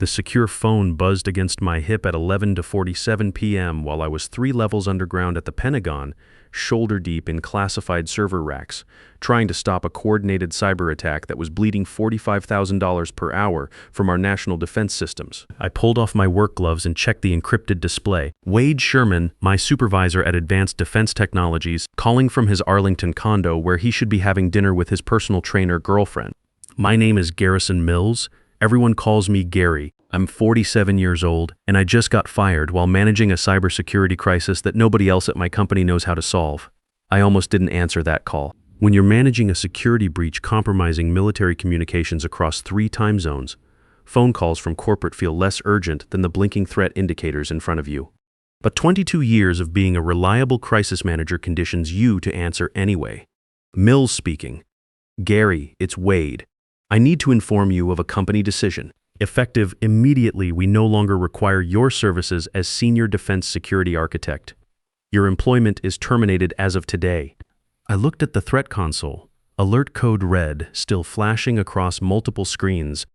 The secure phone buzzed against my hip at 11:47 p.m. while I was 3 levels underground at the Pentagon, shoulder deep in classified server racks, trying to stop a coordinated cyber attack that was bleeding $45,000 per hour from our national defense systems. I pulled off my work gloves and checked the encrypted display. Wade Sherman, my supervisor at Advanced Defense Technologies, calling from his Arlington condo where he should be having dinner with his personal trainer girlfriend. My name is Garrison Mills. Everyone calls me Gary. I'm 47 years old, and I just got fired while managing a cybersecurity crisis that nobody else at my company knows how to solve. I almost didn't answer that call. When you're managing a security breach compromising military communications across 3 time zones, phone calls from corporate feel less urgent than the blinking threat indicators in front of you. But 22 years of being a reliable crisis manager conditions you to answer anyway. Mills speaking. Gary, it's Wade. I need to inform you of a company decision. Effective immediately, we no longer require your services as Senior Defense Security Architect. Your employment is terminated as of today. I looked at the threat console. Alert code red, still flashing across multiple screens.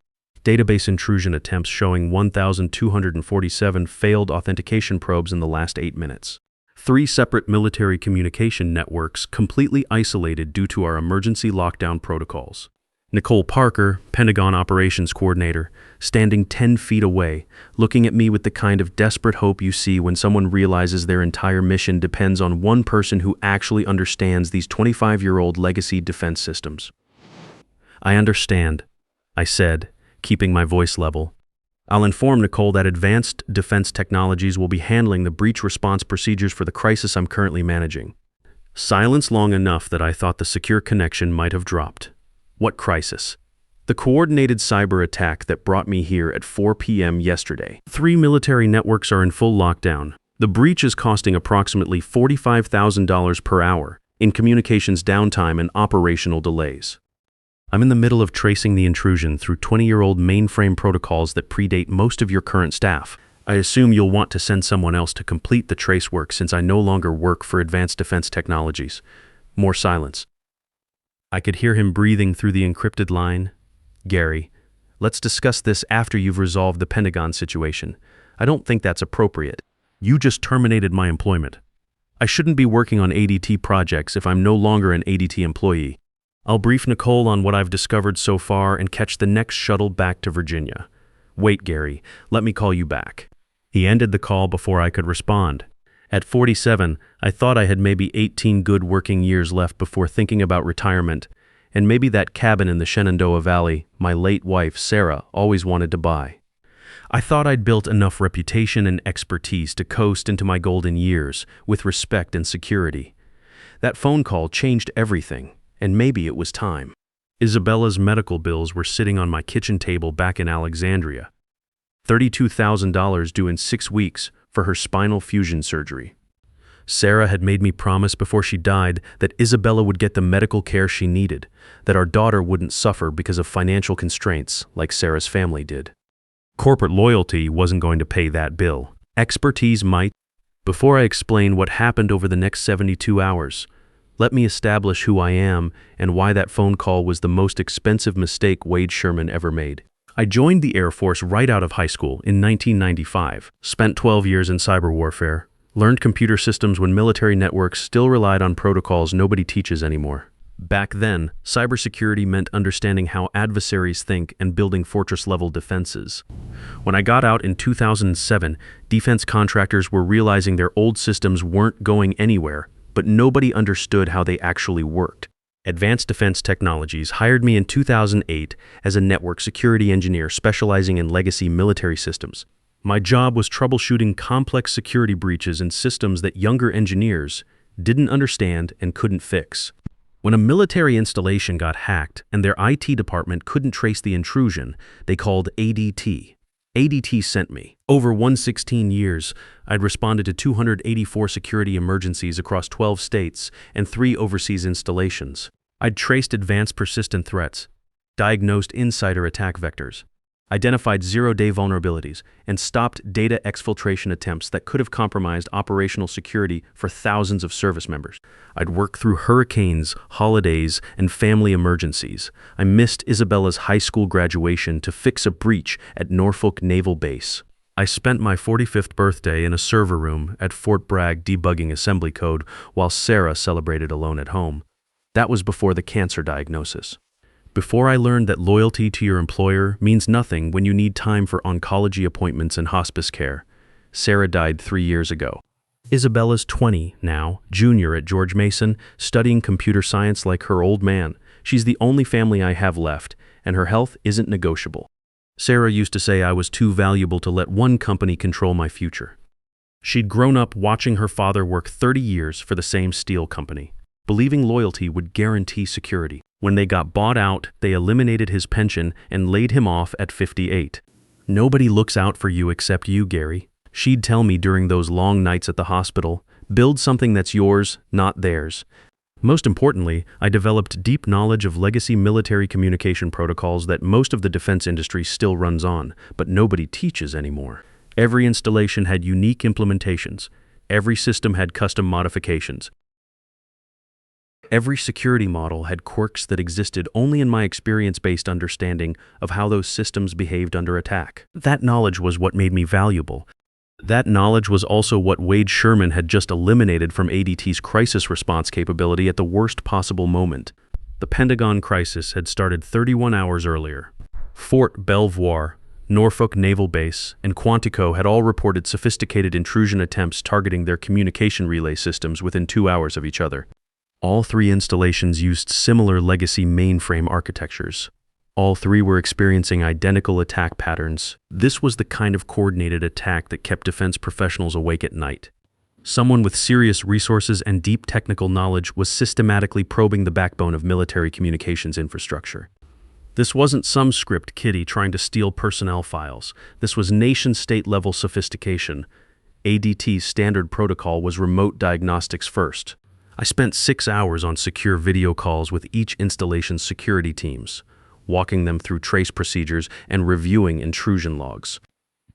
Database intrusion attempts showing 1,247 failed authentication probes in the last 8 minutes. 3 separate military communication networks completely isolated due to our emergency lockdown protocols. Nicole Parker, Pentagon Operations Coordinator, standing 10 feet away, looking at me with the kind of desperate hope you see when someone realizes their entire mission depends on one person who actually understands these 25-year-old legacy defense systems. I understand, I said, keeping my voice level. I'll inform Nicole that Advanced Defense Technologies will be handling the breach response procedures for the crisis I'm currently managing. Silence long enough that I thought the secure connection might have dropped. What crisis? The coordinated cyber attack that brought me here at 4 p.m. yesterday. 3 military networks are in full lockdown. The breach is costing approximately $45,000 per hour in communications downtime and operational delays. I'm in the middle of tracing the intrusion through 20-year-old mainframe protocols that predate most of your current staff. I assume you'll want to send someone else to complete the trace work since I no longer work for Advanced Defense Technologies. More silence. I could hear him breathing through the encrypted line. Gary, let's discuss this after you've resolved the Pentagon situation. I don't think that's appropriate. You just terminated my employment. I shouldn't be working on ADT projects if I'm no longer an ADT employee. I'll brief Nicole on what I've discovered so far and catch the next shuttle back to Virginia. Wait, Gary, let me call you back. He ended the call before I could respond. At 47, I thought I had maybe 18 good working years left before thinking about retirement, and maybe that cabin in the Shenandoah Valley my late wife, Sarah, always wanted to buy. I thought I'd built enough reputation and expertise to coast into my golden years with respect and security. That phone call changed everything, and maybe it was time. Isabella's medical bills were sitting on my kitchen table back in Alexandria. $32,000 due in 6 weeks for her spinal fusion surgery. Sarah had made me promise before she died that Isabella would get the medical care she needed, that our daughter wouldn't suffer because of financial constraints like Sarah's family did. Corporate loyalty wasn't going to pay that bill. Expertise might. Before I explain what happened over the next 72 hours, let me establish who I am and why that phone call was the most expensive mistake Wade Sherman ever made. I joined the Air Force right out of high school in 1995, spent 12 years in cyber warfare, learned computer systems when military networks still relied on protocols nobody teaches anymore. Back then, cybersecurity meant understanding how adversaries think and building fortress-level defenses. When I got out in 2007, defense contractors were realizing their old systems weren't going anywhere, but nobody understood how they actually worked. Advanced Defense Technologies hired me in 2008 as a network security engineer specializing in legacy military systems. My job was troubleshooting complex security breaches in systems that younger engineers didn't understand and couldn't fix. When a military installation got hacked and their IT department couldn't trace the intrusion, they called ADT. ADT sent me. Over 116 years, I'd responded to 284 security emergencies across 12 states and 3 overseas installations. I'd traced advanced persistent threats, diagnosed insider attack vectors, identified zero-day vulnerabilities, and stopped data exfiltration attempts that could have compromised operational security for thousands of service members. I'd worked through hurricanes, holidays, and family emergencies. I missed Isabella's high school graduation to fix a breach at Norfolk Naval Base. I spent my 45th birthday in a server room at Fort Bragg debugging assembly code while Sarah celebrated alone at home. That was before the cancer diagnosis. Before I learned that loyalty to your employer means nothing when you need time for oncology appointments and hospice care. Sarah died 3 years ago. Isabella's 20 now, junior at George Mason, studying computer science like her old man. She's the only family I have left, and her health isn't negotiable. Sarah used to say I was too valuable to let one company control my future. She'd grown up watching her father work 30 years for the same steel company, believing loyalty would guarantee security. When they got bought out, they eliminated his pension and laid him off at 58. Nobody looks out for you except you, Gary. She'd tell me during those long nights at the hospital, build something that's yours, not theirs. Most importantly, I developed deep knowledge of legacy military communication protocols that most of the defense industry still runs on, but nobody teaches anymore. Every installation had unique implementations. Every system had custom modifications. Every security model had quirks that existed only in my experience-based understanding of how those systems behaved under attack. That knowledge was what made me valuable. That knowledge was also what Wade Sherman had just eliminated from ADT's crisis response capability at the worst possible moment. The Pentagon crisis had started 31 hours earlier. Fort Belvoir, Norfolk Naval Base, and Quantico had all reported sophisticated intrusion attempts targeting their communication relay systems within 2 hours of each other. All 3 installations used similar legacy mainframe architectures. All 3 were experiencing identical attack patterns. This was the kind of coordinated attack that kept defense professionals awake at night. Someone with serious resources and deep technical knowledge was systematically probing the backbone of military communications infrastructure. This wasn't some script kiddie trying to steal personnel files. This was nation-state level sophistication. ADT's standard protocol was remote diagnostics first. I spent 6 hours on secure video calls with each installation's security teams, walking them through trace procedures and reviewing intrusion logs.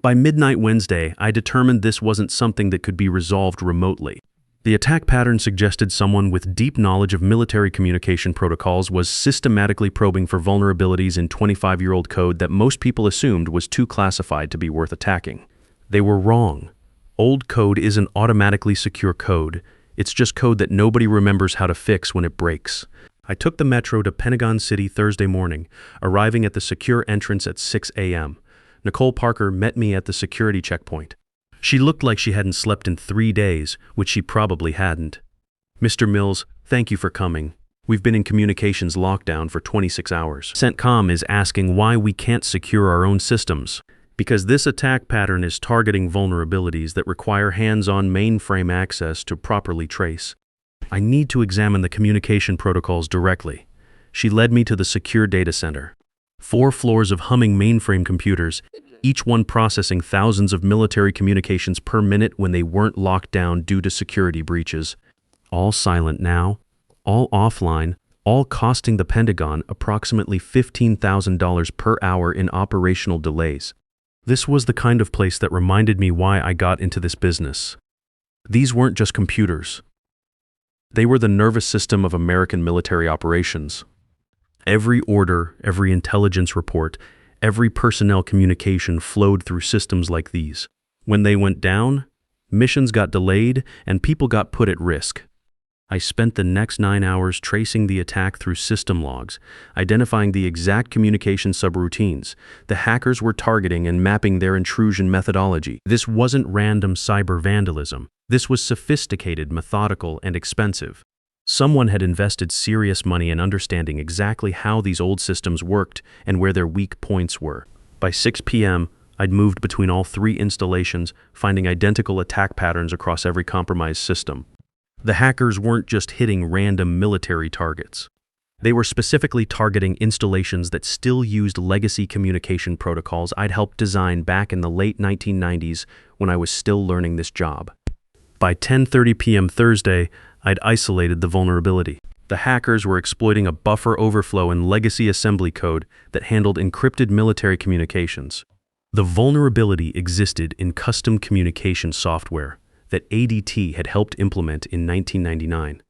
By midnight Wednesday, I determined this wasn't something that could be resolved remotely. The attack pattern suggested someone with deep knowledge of military communication protocols was systematically probing for vulnerabilities in 25-year-old code that most people assumed was too classified to be worth attacking. They were wrong. Old code isn't automatically secure code. It's just code that nobody remembers how to fix when it breaks. I took the metro to Pentagon City Thursday morning, arriving at the secure entrance at 6 a.m. Nicole Parker met me at the security checkpoint. She looked like she hadn't slept in 3 days, which she probably hadn't. Mr. Mills, thank you for coming. We've been in communications lockdown for 26 hours. CENTCOM is asking why we can't secure our own systems. Because this attack pattern is targeting vulnerabilities that require hands-on mainframe access to properly trace. I need to examine the communication protocols directly. She led me to the secure data center. 4 floors of humming mainframe computers, each one processing thousands of military communications per minute when they weren't locked down due to security breaches. All silent now, all offline, all costing the Pentagon approximately $15,000 per hour in operational delays. This was the kind of place that reminded me why I got into this business. These weren't just computers. They were the nervous system of American military operations. Every order, every intelligence report, every personnel communication flowed through systems like these. When they went down, missions got delayed and people got put at risk. I spent the next 9 hours tracing the attack through system logs, identifying the exact communication subroutines the hackers were targeting and mapping their intrusion methodology. This wasn't random cyber vandalism. This was sophisticated, methodical, and expensive. Someone had invested serious money in understanding exactly how these old systems worked and where their weak points were. By 6 p.m., I'd moved between all 3 installations, finding identical attack patterns across every compromised system. The hackers weren't just hitting random military targets. They were specifically targeting installations that still used legacy communication protocols I'd helped design back in the late 1990s when I was still learning this job. By 10:30 p.m. Thursday, I'd isolated the vulnerability. The hackers were exploiting a buffer overflow in legacy assembly code that handled encrypted military communications. The vulnerability existed in custom communication software that ADT had helped implement in 1999.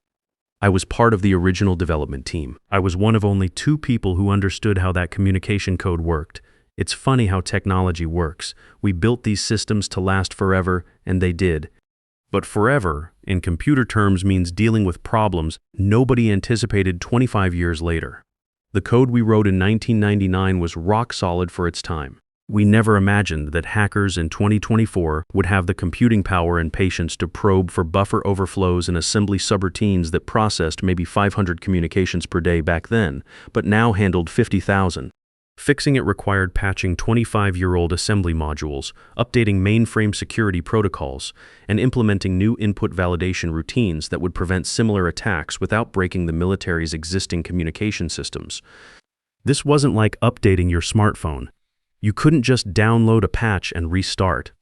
I was part of the original development team. I was one of only 2 people who understood how that communication code worked. It's funny how technology works. We built these systems to last forever, and they did. But forever, in computer terms, means dealing with problems nobody anticipated 25 years later. The code we wrote in 1999 was rock solid for its time. We never imagined that hackers in 2024 would have the computing power and patience to probe for buffer overflows and assembly subroutines that processed maybe 500 communications per day back then, but now handled 50,000. Fixing it required patching 25-year-old assembly modules, updating mainframe security protocols, and implementing new input validation routines that would prevent similar attacks without breaking the military's existing communication systems. This wasn't like updating your smartphone. You couldn't just download a patch and restart.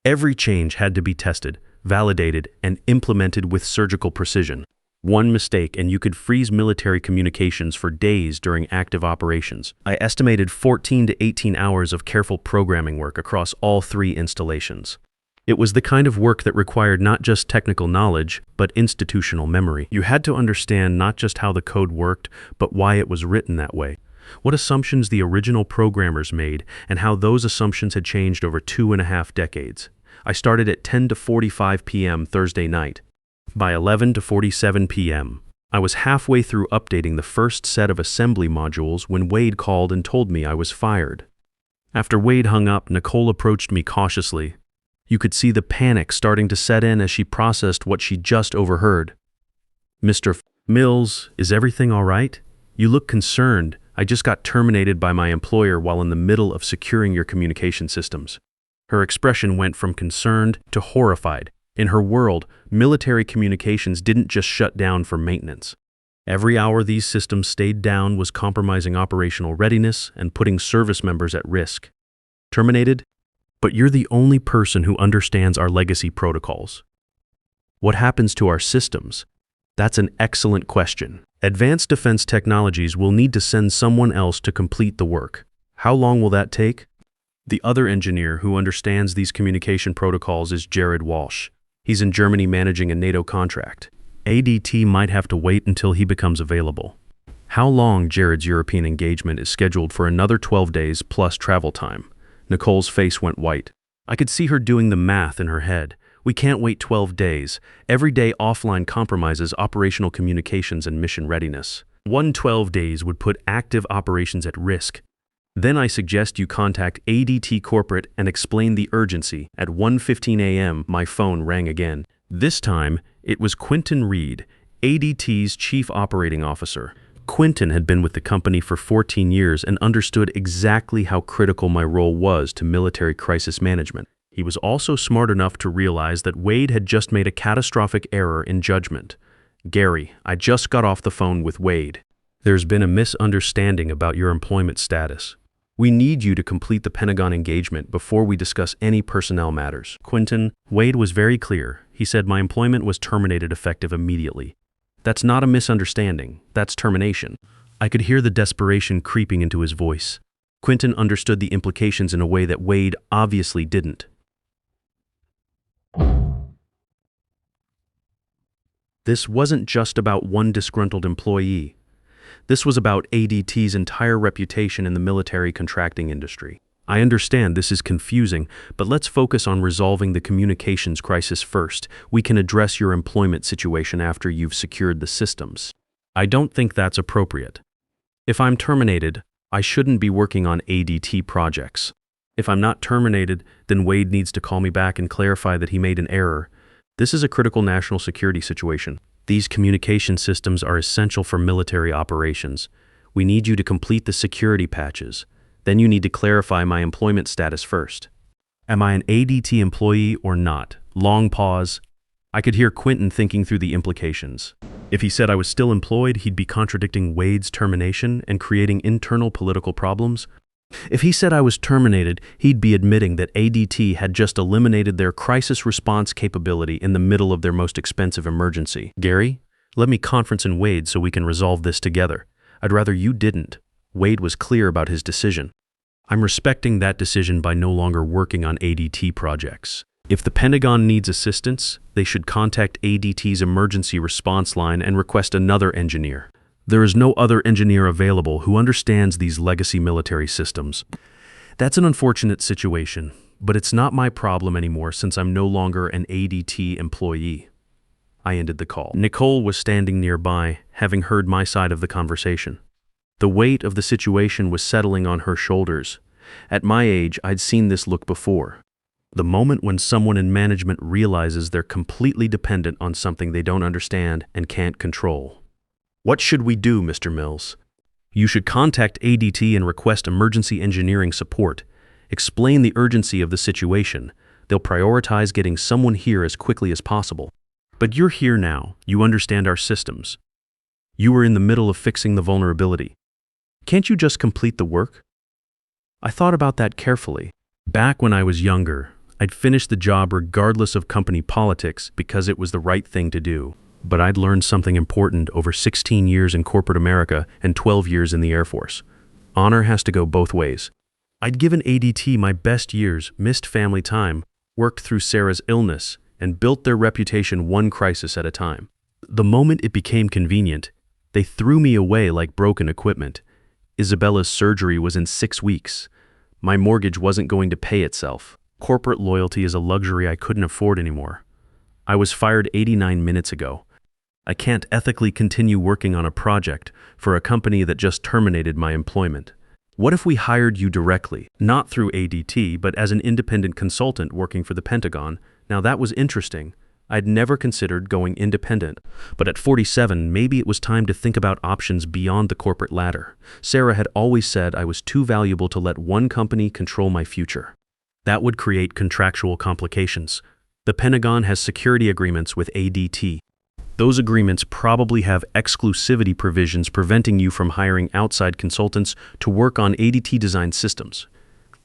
Every change had to be tested, validated, and implemented with surgical precision. One mistake and you could freeze military communications for days during active operations. I estimated 14 to 18 hours of careful programming work across all 3 installations. It was the kind of work that required not just technical knowledge, but institutional memory. You had to understand not just how the code worked, but why it was written that way. What assumptions the original programmers made, and how those assumptions had changed over 2.5 decades. I started at 10:45 p.m. Thursday night. By 11:47 p.m., I was halfway through updating the first set of assembly modules when Wade called and told me I was fired. After Wade hung up, Nicole approached me cautiously. You could see the panic starting to set in as she processed what she just overheard. "Mr. Mills, is everything all right? You look concerned. I just got terminated by my employer while in the middle of securing your communication systems." Her expression went from concerned to horrified. In her world, military communications didn't just shut down for maintenance. Every hour these systems stayed down was compromising operational readiness and putting service members at risk. "Terminated? But you're the only person who understands our legacy protocols. What happens to our systems?" That's an excellent question. Advanced defense technologies will need to send someone else to complete the work. How long will that take? The other engineer who understands these communication protocols is Jared Walsh. He's in Germany managing a NATO contract. ADT might have to wait until he becomes available. How long? Jared's European engagement is scheduled for another 12 days plus travel time. Nicole's face went white. I could see her doing the math in her head. We can't wait 12 days. Every day offline compromises operational communications and mission readiness. 12 days would put active operations at risk. Then I suggest you contact ADT Corporate and explain the urgency. At 1:15 a.m., my phone rang again. This time, it was Quentin Reed, ADT's Chief Operating Officer. Quentin had been with the company for 14 years and understood exactly how critical my role was to military crisis management. He was also smart enough to realize that Wade had just made a catastrophic error in judgment. "Gary, I just got off the phone with Wade. There's been a misunderstanding about your employment status. We need you to complete the Pentagon engagement before we discuss any personnel matters." "Quentin, Wade was very clear. He said my employment was terminated effective immediately. That's not a misunderstanding. That's termination." I could hear the desperation creeping into his voice. Quentin understood the implications in a way that Wade obviously didn't. This wasn't just about one disgruntled employee. This was about ADT's entire reputation in the military contracting industry. I understand this is confusing, but let's focus on resolving the communications crisis first. We can address your employment situation after you've secured the systems. I don't think that's appropriate. If I'm terminated, I shouldn't be working on ADT projects. If I'm not terminated, then Wade needs to call me back and clarify that he made an error. This is a critical national security situation. These communication systems are essential for military operations. We need you to complete the security patches. Then you need to clarify my employment status first. Am I an ADT employee or not? Long pause. I could hear Quentin thinking through the implications. If he said I was still employed, he'd be contradicting Wade's termination and creating internal political problems. If he said I was terminated, he'd be admitting that ADT had just eliminated their crisis response capability in the middle of their most expensive emergency. "Gary, Let me conference in Wade so we can resolve this together. I'd rather you didn't. Wade was clear about his decision. I'm respecting that decision by no longer working on ADT projects. If the Pentagon needs assistance, they should contact ADT's emergency response line and request another engineer. There is no other engineer available who understands these legacy military systems. That's an unfortunate situation, but it's not my problem anymore since I'm no longer an ADT employee. I ended the call. Nicole was standing nearby, having heard my side of the conversation. The weight of the situation was settling on her shoulders. At my age, I'd seen this look before. The moment when someone in management realizes they're completely dependent on something they don't understand and can't control. What should we do, Mr. Mills? You should contact ADT and request emergency engineering support. Explain the urgency of the situation. They'll prioritize getting someone here as quickly as possible. But you're here now. You understand our systems. You were in the middle of fixing the vulnerability. Can't you just complete the work? I thought about that carefully. Back when I was younger, I'd finish the job regardless of company politics because it was the right thing to do. But I'd learned something important over 16 years in corporate America and 12 years in the Air Force. Honor has to go both ways. I'd given ADT my best years, missed family time, worked through Sarah's illness, and built their reputation one crisis at a time. The moment it became convenient, they threw me away like broken equipment. Isabella's surgery was in 6 weeks. My mortgage wasn't going to pay itself. Corporate loyalty is a luxury I couldn't afford anymore. I was fired 89 minutes ago. I can't ethically continue working on a project for a company that just terminated my employment. What if we hired you directly, not through ADT, but as an independent consultant working for the Pentagon? Now that was interesting. I'd never considered going independent, but at 47, maybe it was time to think about options beyond the corporate ladder. Sarah had always said I was too valuable to let one company control my future. That would create contractual complications. The Pentagon has security agreements with ADT. Those agreements probably have exclusivity provisions preventing you from hiring outside consultants to work on ADT-designed systems.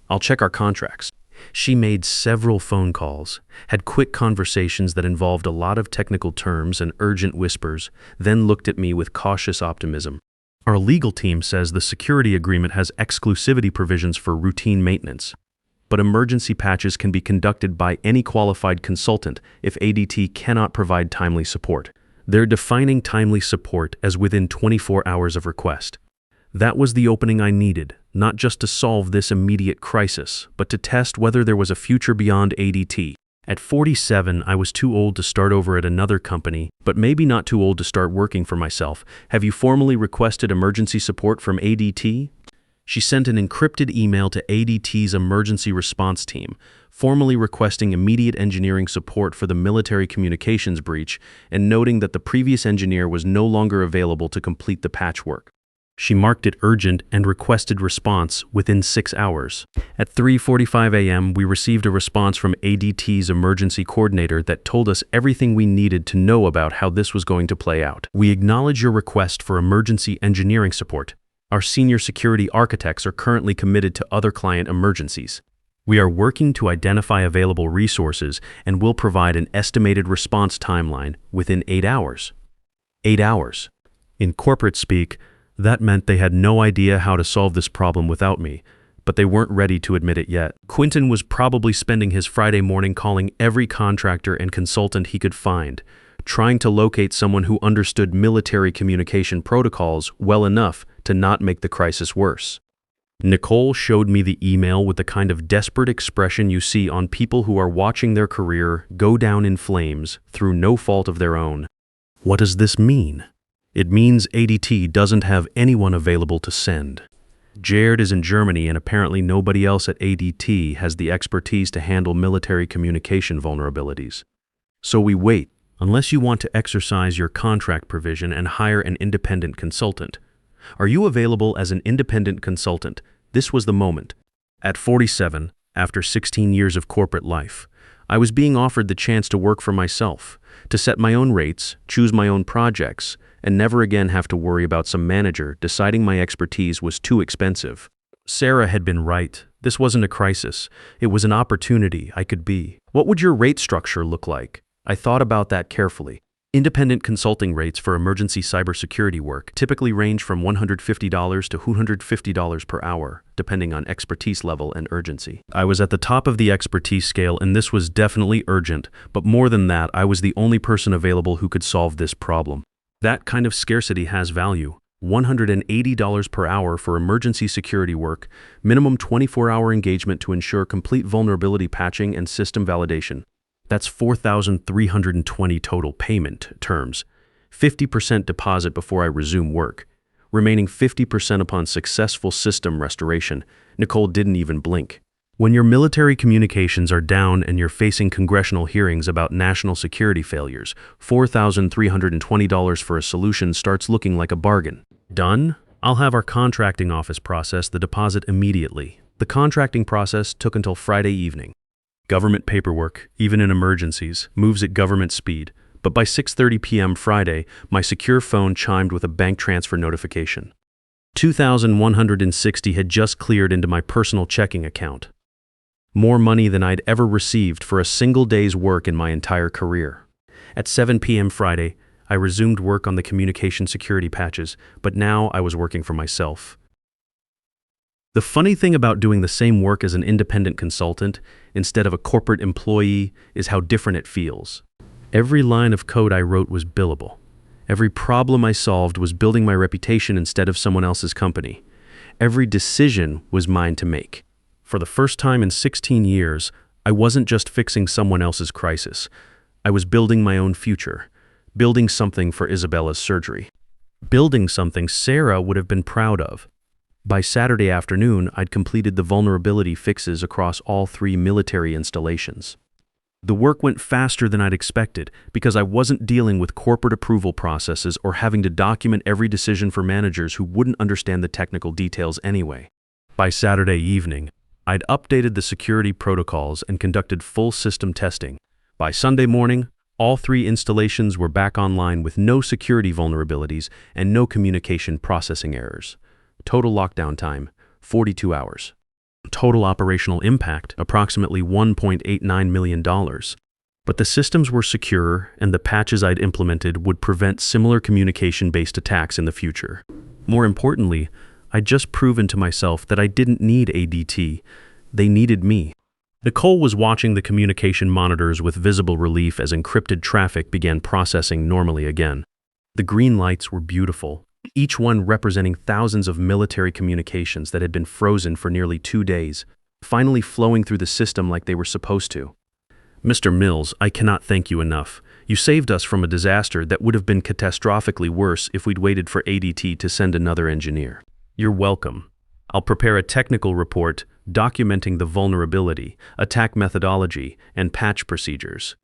I'll check our contracts. She made several phone calls, had quick conversations that involved a lot of technical terms and urgent whispers, then looked at me with cautious optimism. Our legal team says the security agreement has exclusivity provisions for routine maintenance, but emergency patches can be conducted by any qualified consultant if ADT cannot provide timely support. They're defining timely support as within 24 hours of request. That was the opening I needed, not just to solve this immediate crisis, but to test whether there was a future beyond ADT. At 47, I was too old to start over at another company, but maybe not too old to start working for myself. Have you formally requested emergency support from ADT? She sent an encrypted email to ADT's emergency response team, formally requesting immediate engineering support for the military communications breach and noting that the previous engineer was no longer available to complete the patchwork. She marked it urgent and requested response within 6 hours. At 3:45 a.m., we received a response from ADT's emergency coordinator that told us everything we needed to know about how this was going to play out. We acknowledge your request for emergency engineering support. Our senior security architects are currently committed to other client emergencies. We are working to identify available resources and will provide an estimated response timeline within 8 hours. 8 hours. In corporate speak, that meant they had no idea how to solve this problem without me, but they weren't ready to admit it yet. Quentin was probably spending his Friday morning calling every contractor and consultant he could find, trying to locate someone who understood military communication protocols well enough to not make the crisis worse. Nicole showed me the email with the kind of desperate expression you see on people who are watching their career go down in flames through no fault of their own. What does this mean? It means ADT doesn't have anyone available to send. Jared is in Germany and apparently nobody else at ADT has the expertise to handle military communication vulnerabilities. So we wait, unless you want to exercise your contract provision and hire an independent consultant. Are you available as an independent consultant? This was the moment. At 47, after 16 years of corporate life, I was being offered the chance to work for myself, to set my own rates, choose my own projects, and never again have to worry about some manager deciding my expertise was too expensive. Sarah had been right. This wasn't a crisis. It was an opportunity I could be. What would your rate structure look like? I thought about that carefully. Independent consulting rates for emergency cybersecurity work typically range from $150 to $250 per hour, depending on expertise level and urgency. I was at the top of the expertise scale, and this was definitely urgent, but more than that, I was the only person available who could solve this problem. That kind of scarcity has value. $180 per hour for emergency security work, minimum 24-hour engagement to ensure complete vulnerability patching and system validation. That's $4,320 total payment terms. 50% deposit before I resume work. Remaining 50% upon successful system restoration. Nicole didn't even blink. When your military communications are down and you're facing congressional hearings about national security failures, $4,320 for a solution starts looking like a bargain. Done? I'll have our contracting office process the deposit immediately. The contracting process took until Friday evening. Government paperwork, even in emergencies, moves at government speed, but by 6:30 p.m. Friday, my secure phone chimed with a bank transfer notification. $2,160 had just cleared into my personal checking account. More money than I'd ever received for a single day's work in my entire career. At 7 p.m. Friday, I resumed work on the communication security patches, but now I was working for myself. The funny thing about doing the same work as an independent consultant instead of a corporate employee is how different it feels. Every line of code I wrote was billable. Every problem I solved was building my reputation instead of someone else's company. Every decision was mine to make. For the first time in 16 years, I wasn't just fixing someone else's crisis. I was building my own future, building something for Isabella's surgery, building something Sarah would have been proud of. By Saturday afternoon, I'd completed the vulnerability fixes across all 3 military installations. The work went faster than I'd expected because I wasn't dealing with corporate approval processes or having to document every decision for managers who wouldn't understand the technical details anyway. By Saturday evening, I'd updated the security protocols and conducted full system testing. By Sunday morning, all 3 installations were back online with no security vulnerabilities and no communication processing errors. Total lockdown time, 42 hours. Total operational impact, approximately $1.89 million. But the systems were secure, and the patches I'd implemented would prevent similar communication-based attacks in the future. More importantly, I'd just proven to myself that I didn't need ADT. They needed me. Nicole was watching the communication monitors with visible relief as encrypted traffic began processing normally again. The green lights were beautiful, each one representing thousands of military communications that had been frozen for nearly 2 days, finally flowing through the system like they were supposed to. Mr. Mills, I cannot thank you enough. You saved us from a disaster that would have been catastrophically worse if we'd waited for ADT to send another engineer. You're welcome. I'll prepare a technical report documenting the vulnerability, attack methodology, and patch procedures.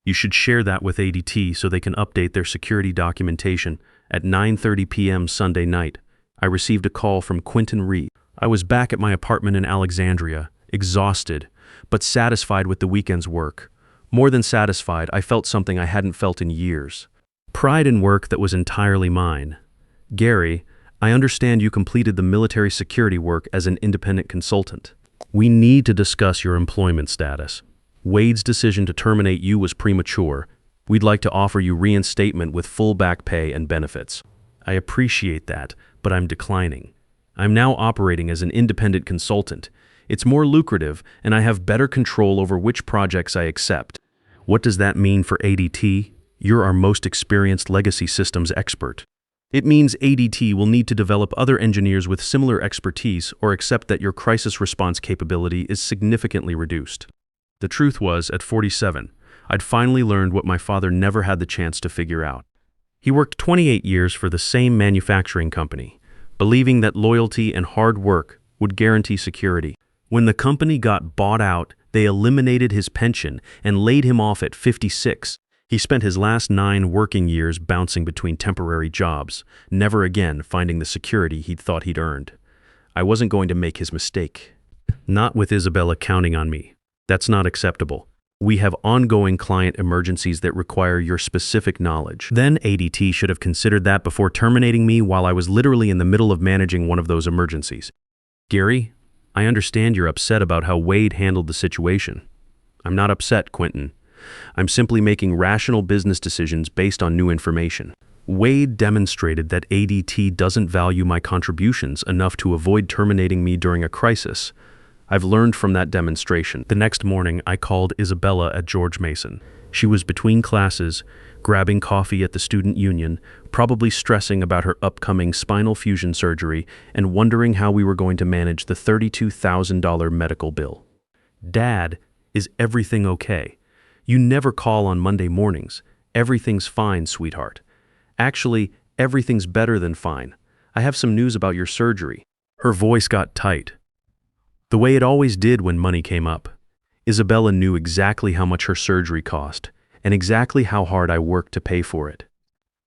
You should share that with ADT so they can update their security documentation. At 9:30 p.m. Sunday night, I received a call from Quentin Reed. I was back at my apartment in Alexandria, exhausted, but satisfied with the weekend's work. More than satisfied, I felt something I hadn't felt in years. Pride in work that was entirely mine. Gary, I understand you completed the military security work as an independent consultant. We need to discuss your employment status. Wade's decision to terminate you was premature. We'd like to offer you reinstatement with full back pay and benefits. I appreciate that, but I'm declining. I'm now operating as an independent consultant. It's more lucrative, and I have better control over which projects I accept. What does that mean for ADT? You're our most experienced legacy systems expert. It means ADT will need to develop other engineers with similar expertise or accept that your crisis response capability is significantly reduced. The truth was, at 47, I'd finally learned what my father never had the chance to figure out. He worked 28 years for the same manufacturing company, believing that loyalty and hard work would guarantee security. When the company got bought out, they eliminated his pension and laid him off at 56. He spent his last 9 working years bouncing between temporary jobs, never again finding the security he'd thought he'd earned. I wasn't going to make his mistake. Not with Isabella counting on me. That's not acceptable. We have ongoing client emergencies that require your specific knowledge. Then ADT should have considered that before terminating me while I was literally in the middle of managing one of those emergencies. Gary, I understand you're upset about how Wade handled the situation. I'm not upset, Quentin. I'm simply making rational business decisions based on new information. Wade demonstrated that ADT doesn't value my contributions enough to avoid terminating me during a crisis. I've learned from that demonstration. The next morning, I called Isabella at George Mason. She was between classes, grabbing coffee at the student union, probably stressing about her upcoming spinal fusion surgery and wondering how we were going to manage the $32,000 medical bill. "Dad, is everything okay? You never call on Monday mornings. Everything's fine, sweetheart. Actually, everything's better than fine. I have some news about your surgery." Her voice got tight, the way it always did when money came up. Isabella knew exactly how much her surgery cost, and exactly how hard I worked to pay for it.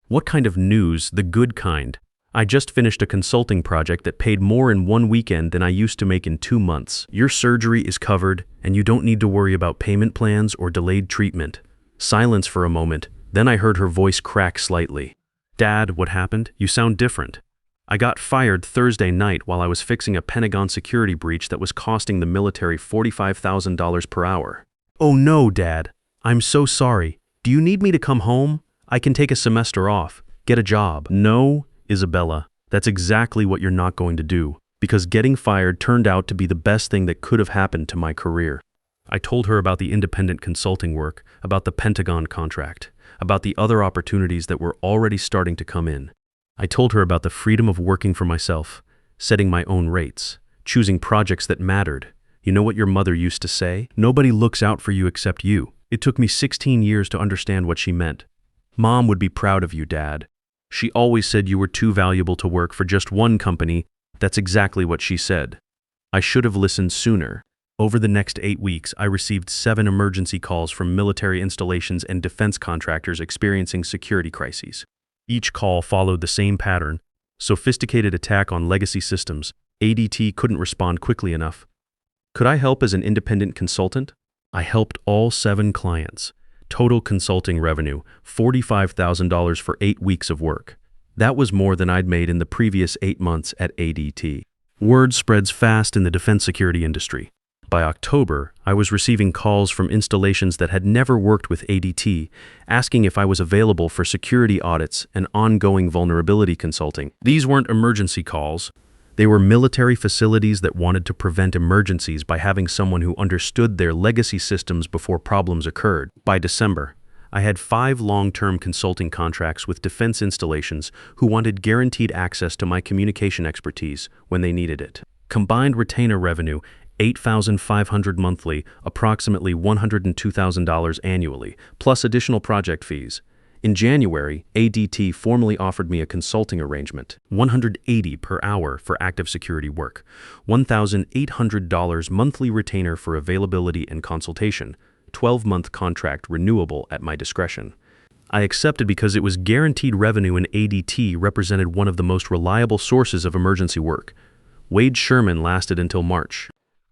"What kind of news? The good kind. I just finished a consulting project that paid more in one weekend than I used to make in 2 months. Your surgery is covered, and you don't need to worry about payment plans or delayed treatment." Silence for a moment, then I heard her voice crack slightly. "Dad, what happened? You sound different." "I got fired Thursday night while I was fixing a Pentagon security breach that was costing the military $45,000 per hour." "Oh no, Dad. I'm so sorry. Do you need me to come home? I can take a semester off, get a job." "No, Isabella. That's exactly what you're not going to do, because getting fired turned out to be the best thing that could have happened to my career." I told her about the independent consulting work, about the Pentagon contract, about the other opportunities that were already starting to come in. I told her about the freedom of working for myself, setting my own rates, choosing projects that mattered. You know what your mother used to say? Nobody looks out for you except you. It took me 16 years to understand what she meant. Mom would be proud of you, Dad. She always said you were too valuable to work for just one company. That's exactly what she said. I should have listened sooner. Over the next 8 weeks, I received 7 emergency calls from military installations and defense contractors experiencing security crises. Each call followed the same pattern: sophisticated attack on legacy systems. ADT couldn't respond quickly enough. Could I help as an independent consultant? I helped all 7 clients. Total consulting revenue, $45,000 for 8 weeks of work. That was more than I'd made in the previous 8 months at ADT. Word spreads fast in the defense security industry. By October, I was receiving calls from installations that had never worked with ADT, asking if I was available for security audits and ongoing vulnerability consulting. These weren't emergency calls. They were military facilities that wanted to prevent emergencies by having someone who understood their legacy systems before problems occurred. By December, I had 5 long-term consulting contracts with defense installations who wanted guaranteed access to my communication expertise when they needed it. Combined retainer revenue, $8,500 monthly, approximately $102,000 annually, plus additional project fees. In January, ADT formally offered me a consulting arrangement, $180 per hour for active security work, $1,800 monthly retainer for availability and consultation, 12-month contract renewable at my discretion. I accepted because it was guaranteed revenue, and ADT represented one of the most reliable sources of emergency work. Wade Sherman lasted until March.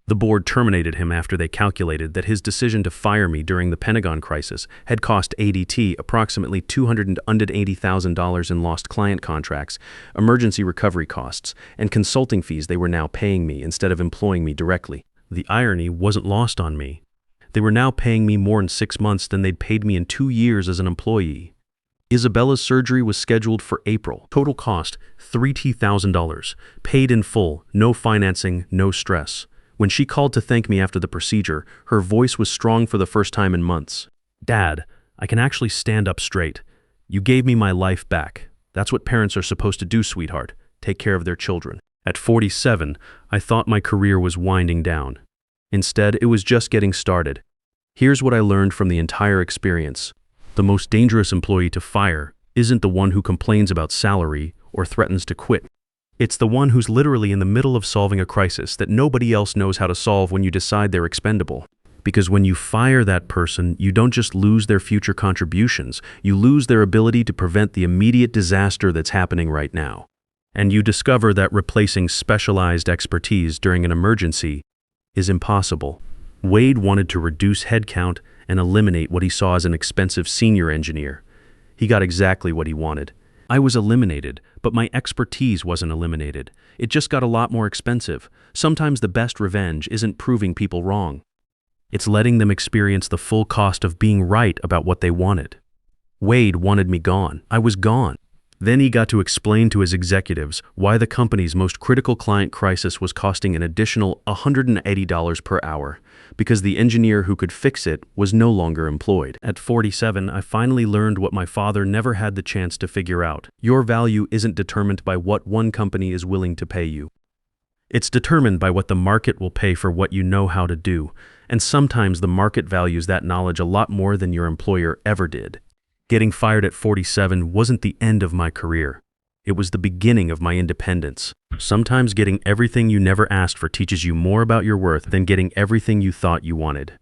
The board terminated him after they calculated that his decision to fire me during the Pentagon crisis had cost ADT approximately $280,000 in lost client contracts, emergency recovery costs, and consulting fees they were now paying me instead of employing me directly. The irony wasn't lost on me. They were now paying me more in 6 months than they'd paid me in 2 years as an employee. Isabella's surgery was scheduled for April. Total cost, $30,000. Paid in full, no financing, no stress. When she called to thank me after the procedure, her voice was strong for the first time in months. "Dad, I can actually stand up straight. You gave me my life back. That's what parents are supposed to do, sweetheart. Take care of their children." At 47, I thought my career was winding down. Instead, it was just getting started. Here's what I learned from the entire experience. The most dangerous employee to fire isn't the one who complains about salary or threatens to quit. It's the one who's literally in the middle of solving a crisis that nobody else knows how to solve when you decide they're expendable. Because when you fire that person, you don't just lose their future contributions, you lose their ability to prevent the immediate disaster that's happening right now. And you discover that replacing specialized expertise during an emergency is impossible. Wade wanted to reduce headcount and eliminate what he saw as an expensive senior engineer. He got exactly what he wanted. I was eliminated, but my expertise wasn't eliminated. It just got a lot more expensive. Sometimes the best revenge isn't proving people wrong. It's letting them experience the full cost of being right about what they wanted. Wade wanted me gone. I was gone. Then he got to explain to his executives why the company's most critical client crisis was costing an additional $180 per hour, because the engineer who could fix it was no longer employed. At 47, I finally learned what my father never had the chance to figure out. Your value isn't determined by what one company is willing to pay you. It's determined by what the market will pay for what you know how to do, and sometimes the market values that knowledge a lot more than your employer ever did. Getting fired at 47 wasn't the end of my career. It was the beginning of my independence. Sometimes getting everything you never asked for teaches you more about your worth than getting everything you thought you wanted.